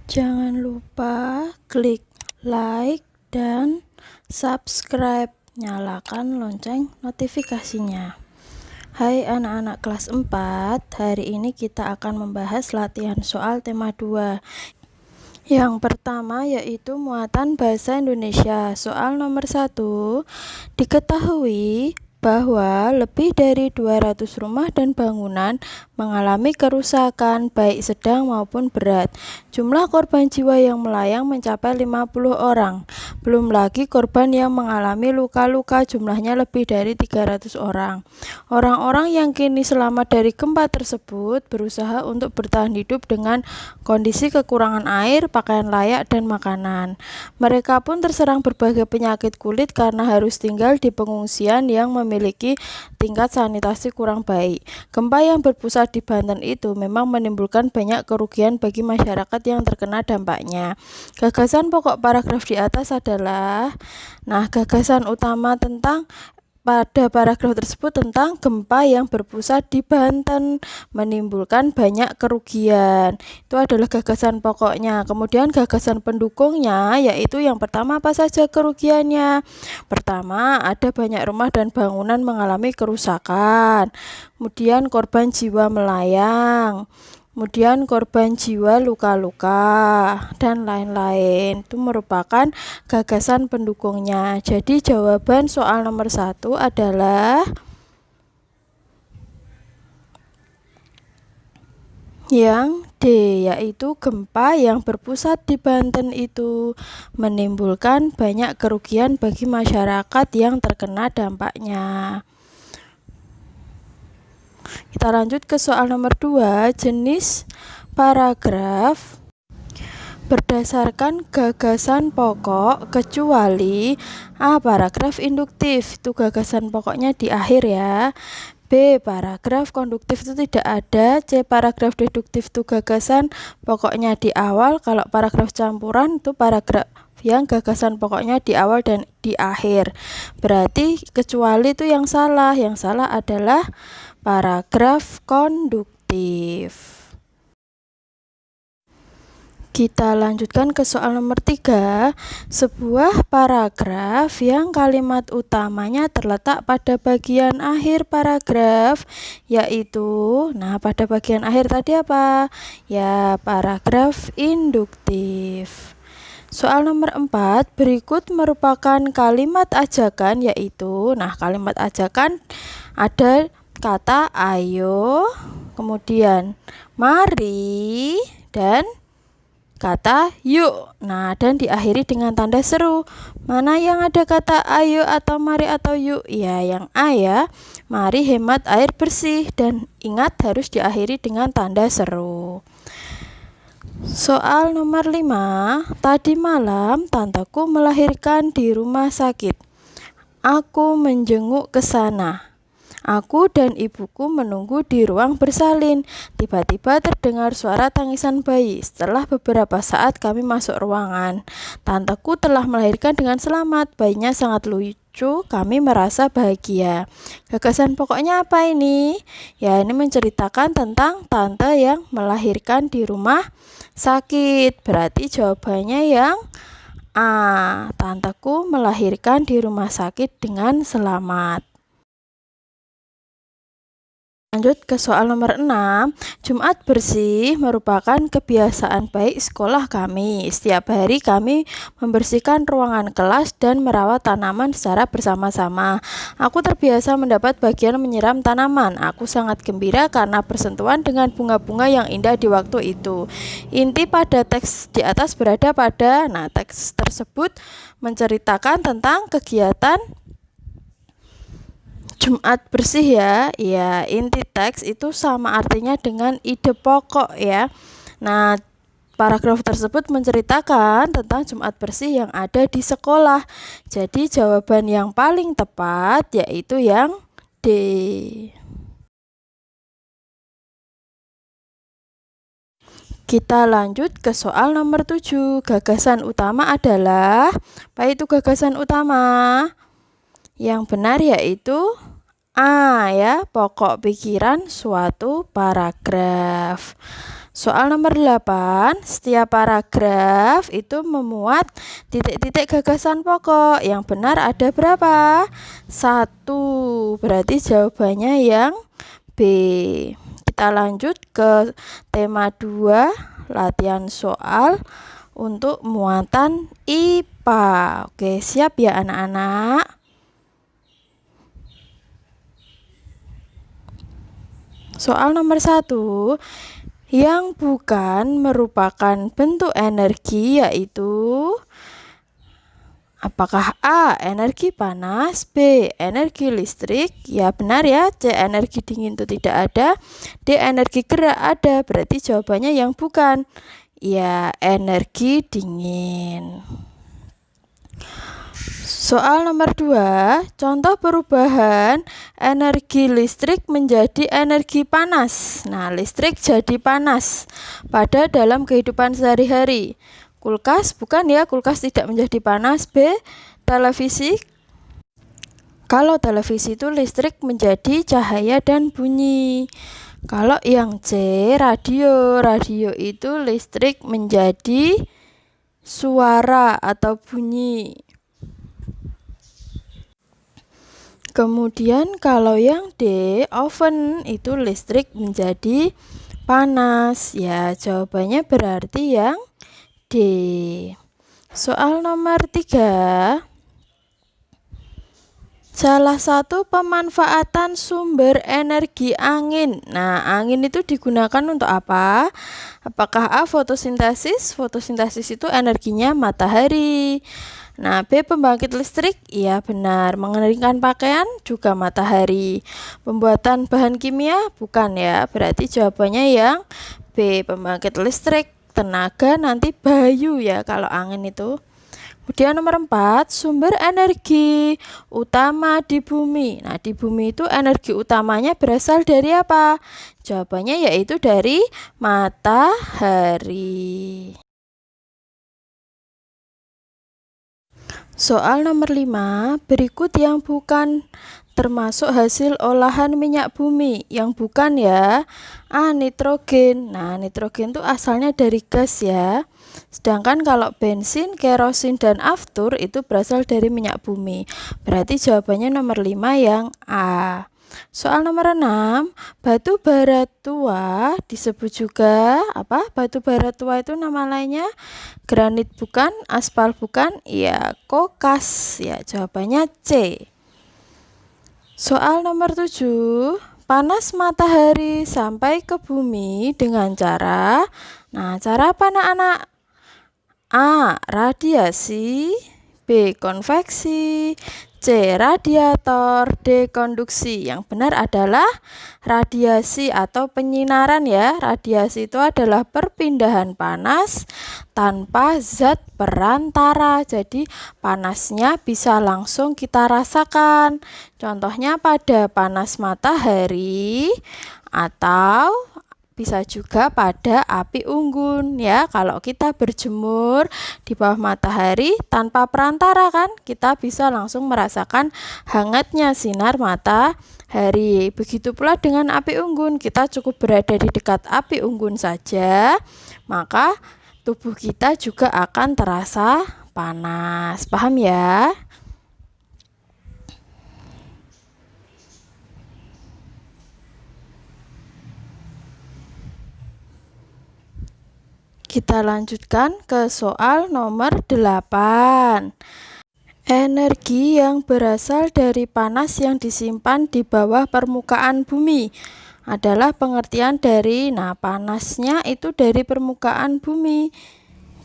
Jangan lupa klik like dan subscribe, nyalakan lonceng notifikasinya. Hai anak-anak kelas 4, hari ini kita akan membahas latihan soal tema 2. Yang pertama yaitu muatan bahasa Indonesia. Soal nomor 1, diketahui bahwa lebih dari 200 rumah dan bangunan mengalami kerusakan baik sedang maupun berat. Jumlah korban jiwa yang melayang mencapai 50 orang. Belum lagi korban yang mengalami luka-luka, jumlahnya lebih dari 300 orang. Orang-orang yang kini selamat dari gempa tersebut berusaha untuk bertahan hidup dengan kondisi kekurangan air, pakaian layak, dan makanan. Mereka pun terserang berbagai penyakit kulit karena harus tinggal di pengungsian yang memiliki tingkat sanitasi kurang baik. Gempa yang berpusat di Banten itu memang menimbulkan banyak kerugian bagi masyarakat yang terkena dampaknya. Gagasan pokok paragraf di atas adalah, gagasan utama pada paragraf tersebut tentang gempa yang berpusat di Banten menimbulkan banyak kerugian. Itu adalah gagasan pokoknya. Kemudian gagasan pendukungnya yaitu yang pertama, apa saja kerugiannya? Pertama, ada banyak rumah dan bangunan mengalami kerusakan. Kemudian korban jiwa melayang. Kemudian korban jiwa luka-luka dan lain-lain. Itu merupakan gagasan pendukungnya. Jadi jawaban soal nomor 1 adalah yang D, yaitu gempa yang berpusat di Banten itu menimbulkan banyak kerugian bagi masyarakat yang terkena dampaknya. Kita lanjut ke soal nomor 2, jenis paragraf berdasarkan gagasan pokok kecuali A. Paragraf induktif, itu gagasan pokoknya di akhir ya. B. Paragraf konduktif itu tidak ada. C. Paragraf deduktif itu gagasan pokoknya di awal. Kalau paragraf campuran itu paragraf yang gagasan pokoknya di awal dan di akhir. Berarti kecuali itu yang salah. Yang salah adalah paragraf konduktif. Kita lanjutkan ke soal nomor 3. Sebuah paragraf yang kalimat utamanya terletak pada bagian akhir paragraf, yaitu, pada bagian akhir tadi apa? Ya, paragraf induktif. Soal nomor 4, berikut merupakan kalimat ajakan, yaitu, kalimat ajakan ada kata ayo, kemudian mari, dan kata yuk. Dan diakhiri dengan tanda seru. Mana yang ada kata ayo atau mari atau yuk? Ya, yang A ya. Mari hemat air bersih, dan ingat harus diakhiri dengan tanda seru. Soal nomor 5, tadi malam tanteku melahirkan di rumah sakit. Aku menjenguk ke sana. Aku dan ibuku menunggu di ruang bersalin. Tiba-tiba terdengar suara tangisan bayi. Setelah beberapa saat kami masuk ruangan. Tanteku telah melahirkan dengan selamat. Bayinya sangat lucu. Kami merasa bahagia. Gagasan pokoknya apa ini? Ya, ini menceritakan tentang tante yang melahirkan di rumah sakit. Berarti jawabannya yang A. Tanteku melahirkan di rumah sakit dengan selamat. Lanjut ke soal nomor 6. Jumat bersih merupakan kebiasaan baik sekolah kami. Setiap hari kami membersihkan ruangan kelas dan merawat tanaman secara bersama-sama. Aku terbiasa mendapat bagian menyiram tanaman. Aku sangat gembira karena bersentuhan dengan bunga-bunga yang indah di waktu itu. Inti pada teks di atas berada pada, teks tersebut menceritakan tentang kegiatan Jumat bersih ya. Ya, inti teks itu sama artinya dengan ide pokok ya. Paragraf tersebut menceritakan tentang Jumat bersih yang ada di sekolah. Jadi jawaban yang paling tepat yaitu yang D. Kita lanjut ke soal nomor 7. Gagasan utama adalah, apa itu gagasan utama? Yang benar yaitu A ya, pokok pikiran suatu paragraf. Soal nomor 8, setiap paragraf itu memuat titik-titik gagasan pokok. Yang benar ada berapa? 1. Berarti jawabannya yang B. Kita lanjut ke tema 2, latihan soal untuk muatan IPA. Oke, siap ya anak-anak? Soal nomor 1, yang bukan merupakan bentuk energi yaitu apakah A. energi panas, B. energi listrik? Ya benar ya, C. energi dingin itu tidak ada, D. energi gerak ada. Berarti jawabannya yang bukan. Ya, energi dingin. Soal nomor 2, contoh perubahan energi listrik menjadi energi panas. Nah, listrik jadi panas pada dalam kehidupan sehari-hari. Kulkas bukan ya, kulkas tidak menjadi panas. B. Televisi. Kalau televisi itu listrik menjadi cahaya dan bunyi. Kalau yang C, radio. Radio itu listrik menjadi suara atau bunyi. Kemudian kalau yang D, oven itu listrik menjadi panas. Ya, jawabannya berarti yang D. Soal nomor 3. Salah satu pemanfaatan sumber energi angin. Nah, angin itu digunakan untuk apa? Apakah A. fotosintesis? Fotosintesis itu energinya matahari. Nah, B. pembangkit listrik? Iya benar. Mengeringkan pakaian juga matahari. Pembuatan bahan kimia? Bukan ya. Berarti jawabannya yang B. Pembangkit listrik. Tenaga nanti bayu ya kalau angin itu. Kemudian nomor 4, sumber energi utama di bumi. Nah, di bumi itu energi utamanya berasal dari apa? Jawabannya yaitu dari matahari. Soal nomor 5, berikut yang bukan termasuk hasil olahan minyak bumi. Yang bukan ya, A. nitrogen. Nah, nitrogen itu asalnya dari gas ya. Sedangkan kalau bensin, kerosin, dan aftur itu berasal dari minyak bumi. Berarti jawabannya nomor 5 yang A. Soal nomor 6, batu bara tua disebut juga apa? Batu bara tua itu nama lainnya granit bukan, aspal bukan, ya kokas. Ya, jawabannya C. Soal nomor 7, panas matahari sampai ke bumi dengan cara, nah cara apa anak-anak? A. radiasi, B. konveksi, C. radiator, D. konduksi. Yang benar adalah radiasi atau penyinaran ya. Radiasi itu adalah perpindahan panas tanpa zat perantara. Jadi panasnya bisa langsung kita rasakan. Contohnya pada panas matahari atau bisa juga pada api unggun ya. Kalau kita berjemur di bawah matahari tanpa perantara kan, kita bisa langsung merasakan hangatnya sinar matahari. Begitu pula dengan api unggun, kita cukup berada di dekat api unggun saja, maka tubuh kita juga akan terasa panas. Paham ya? Kita lanjutkan ke soal nomor 8. Energi yang berasal dari panas yang disimpan di bawah permukaan bumi adalah pengertian dari, nah panasnya itu dari permukaan bumi.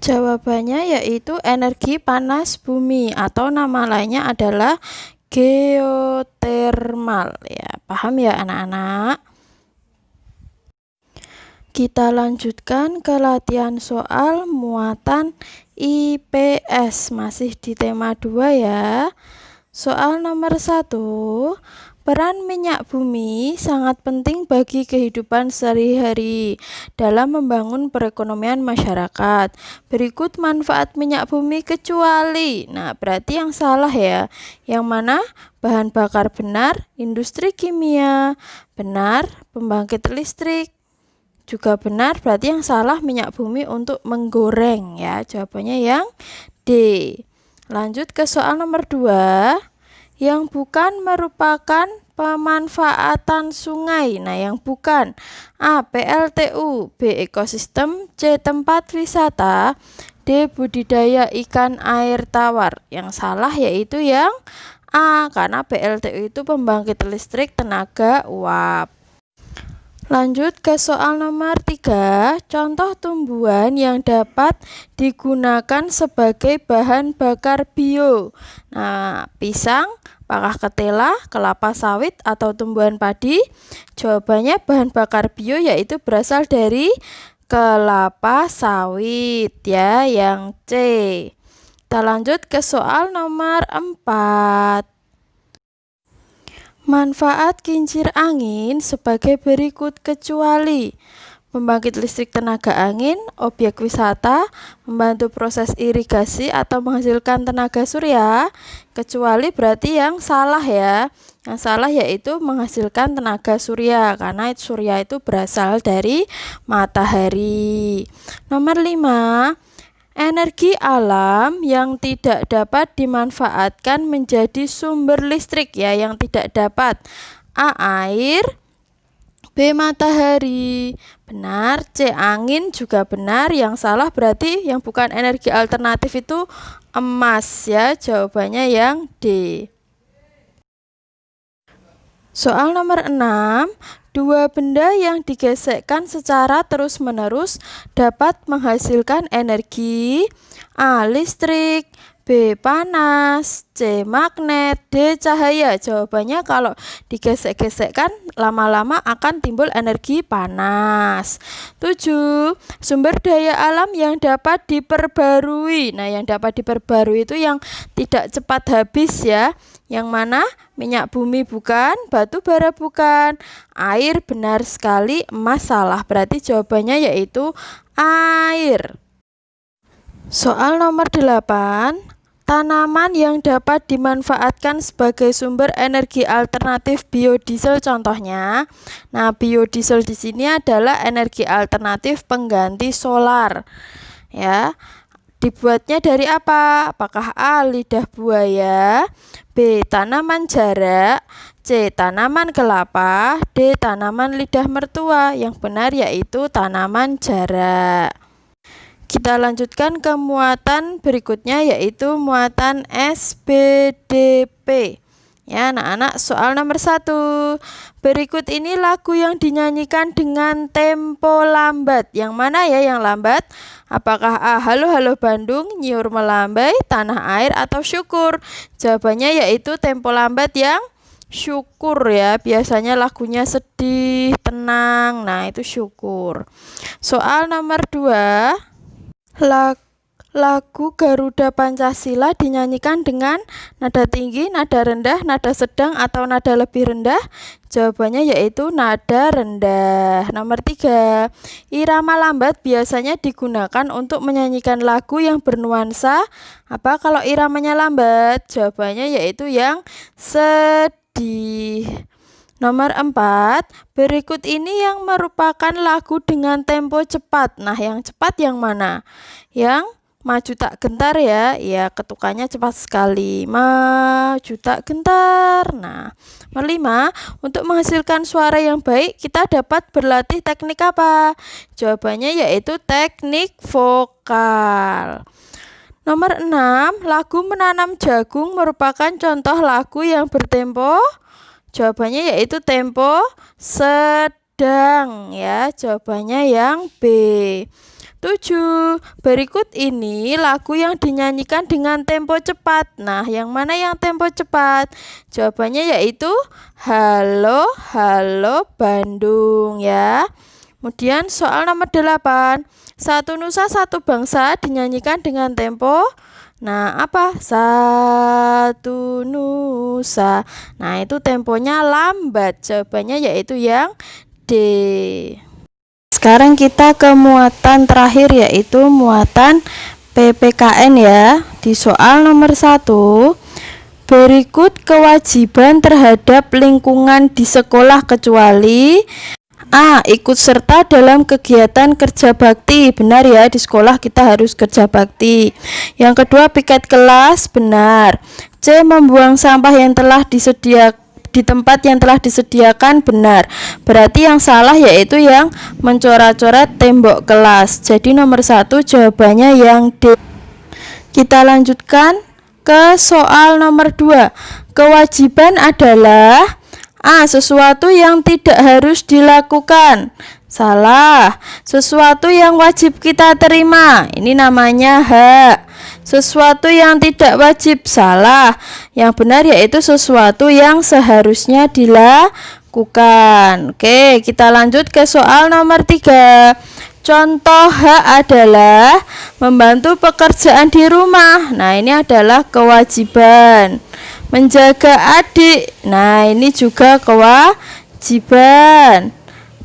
Jawabannya yaitu energi panas bumi atau nama lainnya adalah geotermal. Ya, paham ya anak-anak? Kita lanjutkan ke latihan soal muatan IPS, masih di tema 2 ya. Soal nomor 1, peran minyak bumi sangat penting bagi kehidupan sehari-hari dalam membangun perekonomian masyarakat. Berikut manfaat minyak bumi kecuali. Nah, berarti yang salah ya. Yang mana? Bahan bakar benar, industri kimia benar, pembangkit listrik juga benar, berarti yang salah minyak bumi untuk menggoreng ya. Jawabannya yang D. Lanjut ke soal nomor 2. Yang bukan merupakan pemanfaatan sungai. Nah, yang bukan: A. PLTU, B. ekosistem, C. tempat wisata, D. budidaya ikan air tawar. Yang salah yaitu yang A, karena PLTU itu pembangkit listrik tenaga uap. Lanjut ke soal nomor 3. Contoh tumbuhan yang dapat digunakan sebagai bahan bakar bio. Nah, pisang, apakah ketela, kelapa sawit, atau tumbuhan padi? Jawabannya bahan bakar bio yaitu berasal dari kelapa sawit ya, yang C. Kita lanjut ke soal nomor 4. Manfaat kincir angin sebagai berikut kecuali: pembangkit listrik tenaga angin, objek wisata, membantu proses irigasi, atau menghasilkan tenaga surya. Kecuali berarti yang salah ya. Yang salah yaitu menghasilkan tenaga surya, karena surya itu berasal dari matahari. Nomor 5. Energi alam yang tidak dapat dimanfaatkan menjadi sumber listrik ya, yang tidak dapat: A. air, B. matahari. Benar. C. angin juga benar. Yang salah berarti yang bukan energi alternatif itu emas ya. Jawabannya yang D. Soal nomor 6. Dua benda yang digesekkan secara terus-menerus dapat menghasilkan energi: A. listrik, B. panas, C. magnet, D. cahaya. Jawabannya kalau digesek-gesekkan lama-lama akan timbul energi panas. 7. Sumber daya alam yang dapat diperbarui. Nah, yang dapat diperbarui itu yang tidak cepat habis ya. Yang mana? Minyak bumi bukan, batu bara bukan, air benar sekali, emas salah. Berarti jawabannya yaitu air. Soal nomor 8. Tanaman yang dapat dimanfaatkan sebagai sumber energi alternatif biodiesel contohnya. Nah, biodiesel di sini adalah energi alternatif pengganti solar. Ya. Dibuatnya dari apa? Apakah A. lidah buaya, B. tanaman jarak, C. tanaman kelapa, D. tanaman lidah mertua. Yang benar yaitu tanaman jarak. Kita lanjutkan ke muatan berikutnya, yaitu muatan SBDP. Ya, anak-anak, soal nomor 1. Berikut ini lagu yang dinyanyikan dengan tempo lambat. Yang mana ya yang lambat? Apakah A. Halo Halo Bandung, Nyiur Melambai, Tanah Air, atau Syukur? Jawabannya yaitu tempo lambat yang Syukur ya. Biasanya lagunya sedih, tenang. Nah, itu Syukur. Soal nomor 2. Lagu Garuda Pancasila dinyanyikan dengan nada tinggi, nada rendah, nada sedang, atau nada lebih rendah? Jawabannya yaitu nada rendah. Nomor 3. Irama lambat biasanya digunakan untuk menyanyikan lagu yang bernuansa apa kalau iramanya lambat? Jawabannya yaitu yang sedih. Nomor 4. Berikut ini yang merupakan lagu dengan tempo cepat. Nah, yang cepat yang mana? Yang maju tak gentar ya. Ya, ketukannya cepat sekali. Maju tak gentar. Nah, nomor 5. Untuk menghasilkan suara yang baik, kita dapat berlatih teknik apa? Jawabannya yaitu teknik vokal. Nomor 6. Lagu Menanam Jagung merupakan contoh lagu yang bertempo. Jawabannya yaitu tempo sedang ya. Jawabannya yang B. 7. Berikut ini lagu yang dinyanyikan dengan tempo cepat. Nah, yang mana yang tempo cepat? Jawabannya yaitu Halo Halo Bandung ya. Kemudian soal nomor 8. Satu Nusa Satu Bangsa dinyanyikan dengan tempo. Nah, apa? Satu Nusa. Nah, itu temponya lambat. Jawabannya yaitu yang D. Sekarang kita ke muatan terakhir, yaitu muatan PPKN ya. Di soal nomor 1. Berikut kewajiban terhadap lingkungan di sekolah kecuali A. Ikut serta dalam kegiatan kerja bakti. Benar ya, di sekolah kita harus kerja bakti. Yang kedua, piket kelas. Benar. C. Membuang sampah yang telah disediakan di tempat yang telah disediakan. Benar. Berarti yang salah yaitu yang mencoret-coret tembok kelas. Jadi nomor 1 jawabannya yang D. Kita lanjutkan ke soal nomor 2. Kewajiban adalah A. Sesuatu yang tidak harus dilakukan. Salah. Sesuatu yang wajib kita terima. Ini namanya hak. Sesuatu yang tidak wajib. Salah. Yang benar yaitu sesuatu yang seharusnya dilakukan. Oke, kita lanjut ke soal nomor 3. Contoh hak adalah membantu pekerjaan di rumah. Nah, ini adalah kewajiban. Menjaga adik. Nah, ini juga kewajiban.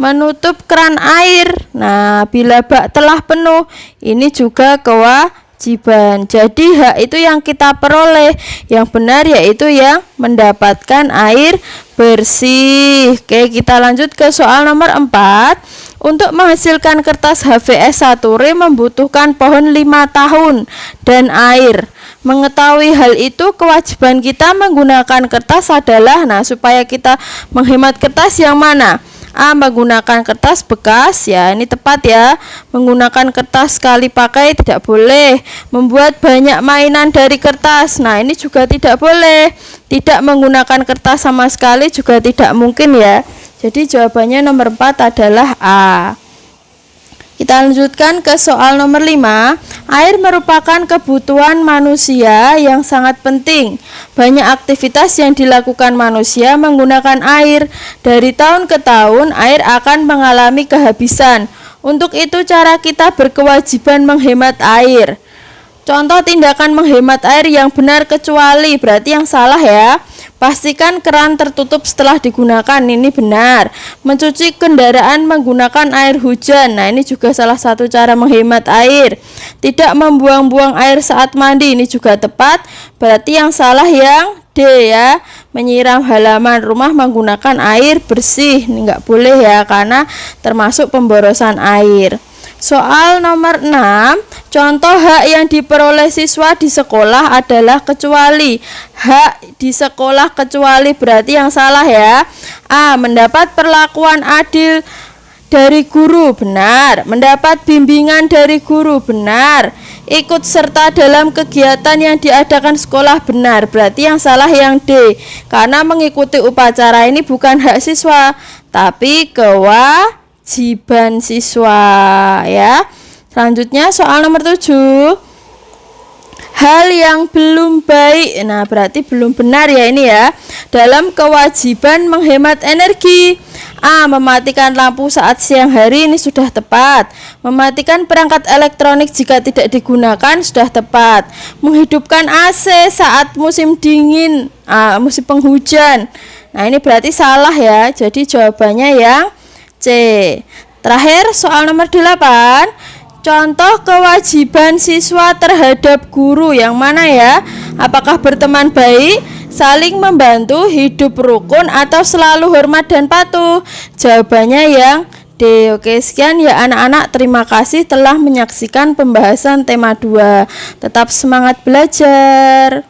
Menutup keran air. Nah, bila bak telah penuh, ini juga kewajiban. Jadi hak itu yang kita peroleh. Yang benar yaitu yang mendapatkan air bersih. Oke, kita lanjut ke soal nomor 4. Untuk menghasilkan kertas HVS 1R membutuhkan pohon 5 tahun dan air. Mengetahui hal itu, kewajiban kita menggunakan kertas adalah, nah, supaya kita menghemat kertas yang mana? A. Menggunakan kertas bekas. Ya, ini tepat ya. Menggunakan kertas sekali pakai tidak boleh. Membuat banyak mainan dari kertas. Nah, ini juga tidak boleh. Tidak menggunakan kertas sama sekali juga tidak mungkin ya. Jadi jawabannya nomor 4 adalah A. Kita lanjutkan ke soal nomor 5. Air merupakan kebutuhan manusia yang sangat penting. Banyak aktivitas yang dilakukan manusia menggunakan air. Dari tahun ke tahun, air akan mengalami kehabisan. Untuk itu, cara kita berkewajiban menghemat air. Contoh tindakan menghemat air yang benar kecuali, berarti yang salah ya. Pastikan keran tertutup setelah digunakan, ini benar. Mencuci kendaraan menggunakan air hujan. Nah, ini juga salah satu cara menghemat air. Tidak membuang-buang air saat mandi, ini juga tepat. Berarti yang salah yang D ya. Menyiram halaman rumah menggunakan air bersih. Ini enggak boleh ya, karena termasuk pemborosan air. Soal nomor 6. Contoh hak yang diperoleh siswa di sekolah adalah kecuali. Hak di sekolah kecuali berarti yang salah ya. A. Mendapat perlakuan adil dari guru. Benar. Mendapat bimbingan dari guru. Benar. Ikut serta dalam kegiatan yang diadakan sekolah. Benar. Berarti yang salah yang D. Karena mengikuti upacara ini bukan hak siswa, tapi kewajiban siswa ya. Selanjutnya soal nomor 7. Hal yang belum baik. Nah, berarti belum benar ya ini ya. Dalam kewajiban menghemat energi. A. Mematikan lampu saat siang hari, ini sudah tepat. Mematikan perangkat elektronik jika tidak digunakan, sudah tepat. Menghidupkan AC saat musim dingin, musim penghujan. Nah, ini berarti salah ya. Jadi jawabannya yang C. Terakhir soal nomor 8. Contoh kewajiban siswa terhadap guru yang mana ya? Apakah berteman baik, saling membantu, hidup rukun, atau selalu hormat dan patuh? Jawabannya yang D. Oke, sekian ya anak-anak. Terima kasih telah menyaksikan pembahasan tema 2. Tetap semangat belajar.